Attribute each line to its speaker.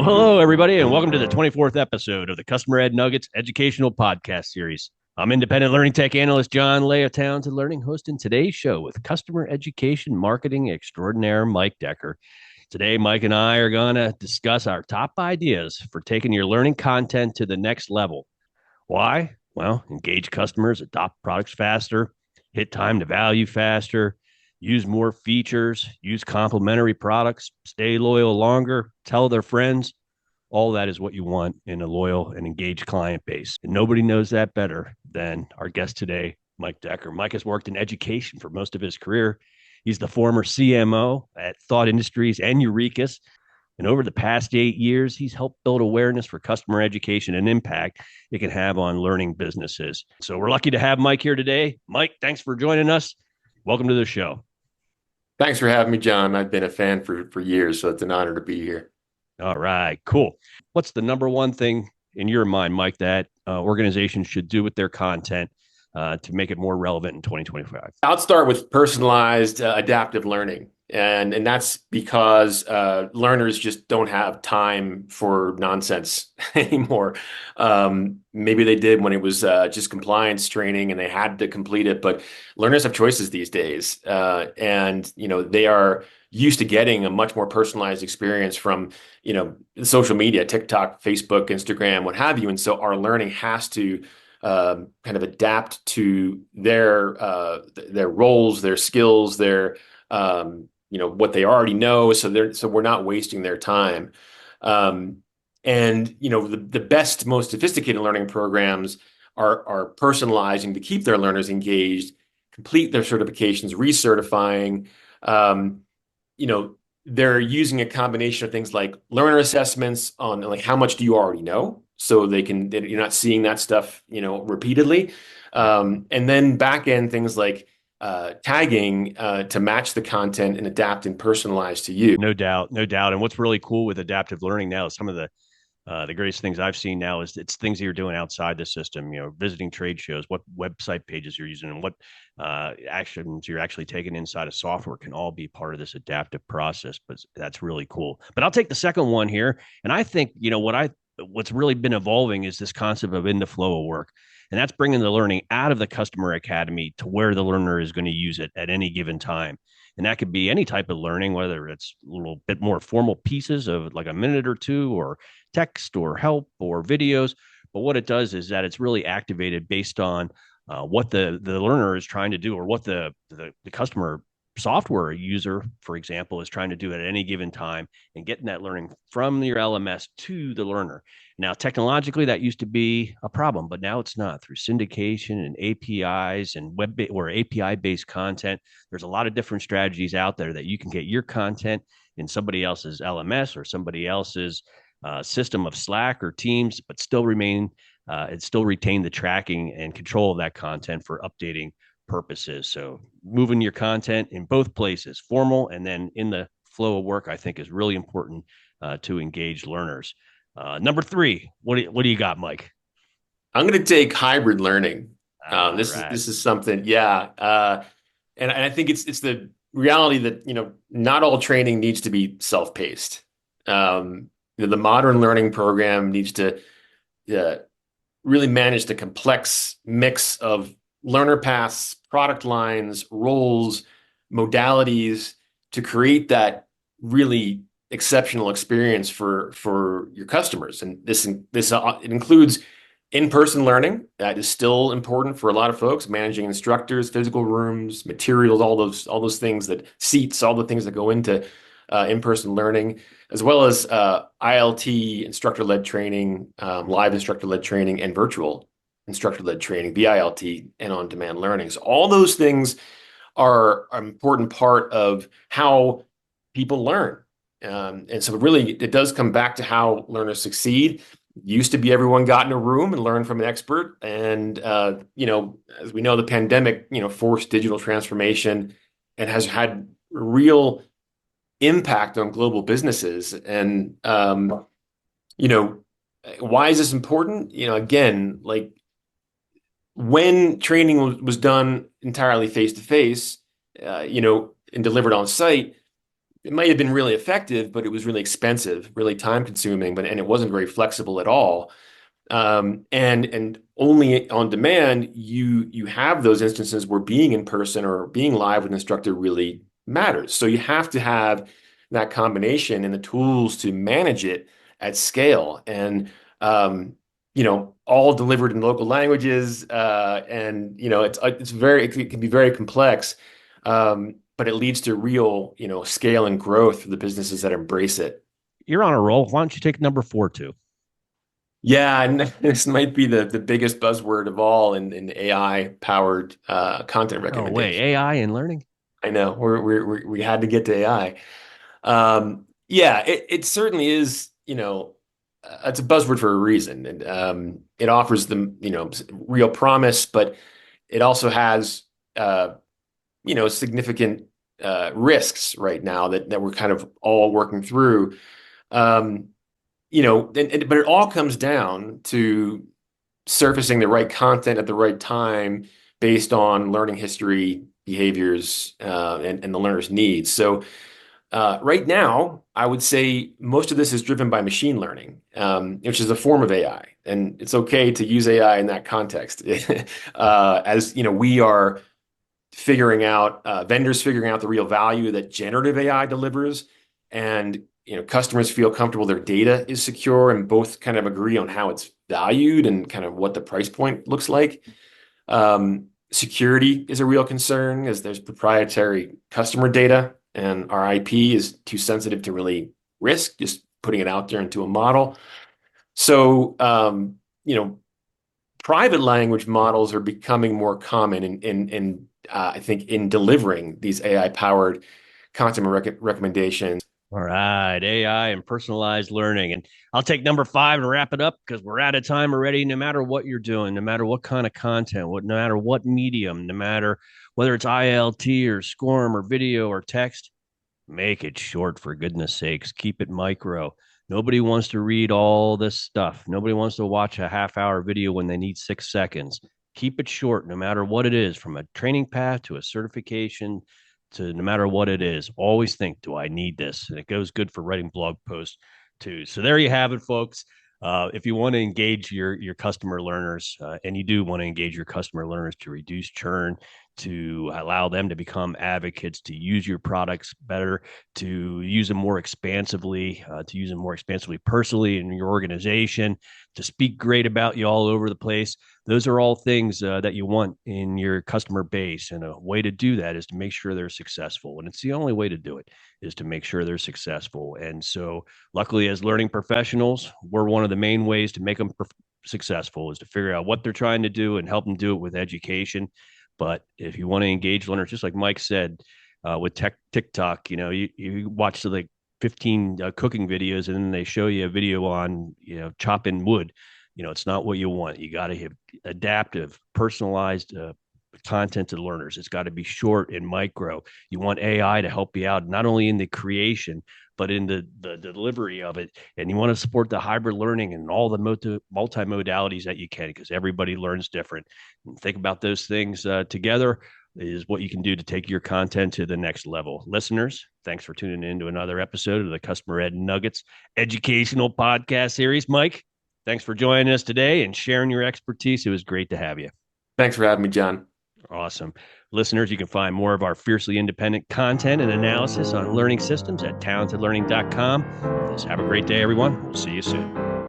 Speaker 1: Hello, everybody, and welcome to the 24th episode of the Customer Ed Nuggets educational podcast series. I'm independent learning tech analyst johnleh of Talented Learning, hosting today's show with customer education marketing extraordinaire Mike Daecher. Today, Mike and I are going to discuss our top ideas for taking your learning content to the next level. Why? Well, engage customers, adopt products faster, hit time to value faster, use more features, use complementary products, stay loyal longer, tell their friends. All that is what you want in a loyal and engaged client base. And nobody knows that better than our guest today, Mike Daecher. Mike has worked in education for most of his career. He's the former CMO at Thought Industries and Eurekas. And over the past 8 years, he's helped build awareness for customer education and impact it can have on learning businesses. So we're lucky to have Mike here today. Mike, thanks for joining us. Welcome to the show.
Speaker 2: Thanks for having me, John. I've been a fan for years, so it's an honor to be here.
Speaker 1: All right, cool. What's the number one thing in your mind, Mike, that organizations should do with their content to make it more relevant in 2025?
Speaker 2: I'll start with personalized adaptive learning. And that's because learners just don't have time for nonsense anymore. Maybe they did when it was just compliance training and they had to complete it, but learners have choices these days. And they are used to getting a much more personalized experience from social media, TikTok, Facebook, Instagram, what have you. And so our learning has to kind of adapt to their roles, their skills, their what they already know, so we're not wasting their time. The best, most sophisticated learning programs are personalizing to keep their learners engaged, complete their certifications, recertifying. They're using a combination of things like learner assessments on like how much do you already know, so you're not seeing that stuff repeatedly, and then back end things like tagging to match the content and adapt and personalize to you.
Speaker 1: No doubt, no doubt. And what's really cool with adaptive learning now is some of the greatest things I've seen now is it's things that you're doing outside the system, visiting trade shows, what website pages you're using, and what actions you're actually taking inside of software can all be part of this adaptive process. But that's really cool. But I'll take the second one here. And I think, what's really been evolving is this concept of in the flow of work. And that's bringing the learning out of the customer academy to where the learner is going to use it at any given time. And that could be any type of learning, whether it's a little bit more formal pieces of like a minute or two, or text or help or videos. But what it does is that it's really activated based on what the learner is trying to do, or what the customer software user, for example, is trying to do at any given time, and getting that learning from your LMS to the learner. Now, technologically, that used to be a problem, but now it's not. Through syndication and APIs and web or API-based content, there's a lot of different strategies out there that you can get your content in somebody else's LMS or somebody else's system of Slack or Teams, but still retain the tracking and control of that content for updating purposes. So moving your content in both places, formal and then in the flow of work, I think is really important to engage learners. Number three, what do you got, Mike?
Speaker 2: I'm going to take hybrid learning.
Speaker 1: Right.
Speaker 2: This is something, yeah. And I think it's the reality that not all training needs to be self-paced. The modern learning program needs to really manage the complex mix of learner paths, product lines, roles, modalities to create that really exceptional experience for your customers. And this it includes in-person learning. That is still important for a lot of folks, managing instructors, physical rooms, materials, all those things, that seats, all the things that go into in-person learning, as well as ILT, instructor-led training, live instructor-led training, and virtual instructor-led training, VILT, and on-demand learning. So all those things are an important part of how people learn. And so really, it does come back to how learners succeed. It used to be everyone got in a room and learned from an expert. And, as we know, the pandemic, forced digital transformation and has had real impact on global businesses. And, why is this important? Again, like when training was done entirely face-to-face, and delivered on site, it might have been really effective, but it was really expensive, really time consuming, and it wasn't very flexible at all. And only on demand, you have those instances where being in person or being live with an instructor really matters. So you have to have that combination and the tools to manage it at scale. And all delivered in local languages. And it can be very complex. But it leads to real, scale and growth for the businesses that embrace it.
Speaker 1: You're on a roll. Why don't you take number 4 too?
Speaker 2: Yeah, and this might be the biggest buzzword of all in AI powered content
Speaker 1: Oh, wait,
Speaker 2: recommendation.
Speaker 1: AI and learning?
Speaker 2: I know we had to get to AI. Yeah, it certainly is. It's a buzzword for a reason, and it offers them real promise, but it also has significant risks right now that we're kind of all working through. Um, but it all comes down to surfacing the right content at the right time based on learning history, behaviors, and the learner's needs. So right now, I would say most of this is driven by machine learning, which is a form of AI, and it's okay to use AI in that context. As we are figuring out vendors figuring out the real value that generative AI delivers, and customers feel comfortable their data is secure, and both kind of agree on how it's valued and kind of what the price point looks like. Security is a real concern as there's proprietary customer data, and our IP is too sensitive to really risk just putting it out there into a model. So, private language models are becoming more common I think in delivering these AI powered content recommendations.
Speaker 1: All right, AI and personalized learning. And I'll take number 5 and wrap it up because we're out of time already. No matter what you're doing, no matter what kind of content, no matter what medium, no matter whether it's ILT or SCORM or video or text, make it short for goodness sakes. Keep it micro. Nobody wants to read all this stuff. Nobody wants to watch a half-hour video when they need 6 seconds. Keep it short, no matter what it is, from a training path to a certification to no matter what it is. Always think, do I need this? And it goes good for writing blog posts too. So there you have it, folks. If you want to engage your customer learners, and you do want to engage your customer learners to reduce churn, to allow them to become advocates, to use your products better, to use them more expansively, personally in your organization, to speak great about you all over the place. Those are all things that you want in your customer base. And a way to do that is to make sure they're successful. And it's the only way to do it is to make sure they're successful. And so luckily, as learning professionals, we're one of the main ways to make them successful is to figure out what they're trying to do and help them do it with education. But if you want to engage learners, just like Mike said, with TikTok, you watch the like 15 cooking videos and then they show you a video on, chopping wood. It's not what you want. You got to have adaptive, personalized content to the learners. It's got to be short and micro. You want AI to help you out, not only in the creation, but in the delivery of it. And you want to support the hybrid learning and all the multimodalities that you can, because everybody learns different. And think about those things together is what you can do to take your content to the next level. Listeners, thanks for tuning in to another episode of the Customer Ed Nuggets educational podcast series. Mike, thanks for joining us today and sharing your expertise. It was great to have you.
Speaker 2: Thanks for having me, John.
Speaker 1: Awesome. Listeners, you can find more of our fiercely independent content and analysis on learning systems at talentedlearning.com. Just have a great day, everyone. We'll see you soon.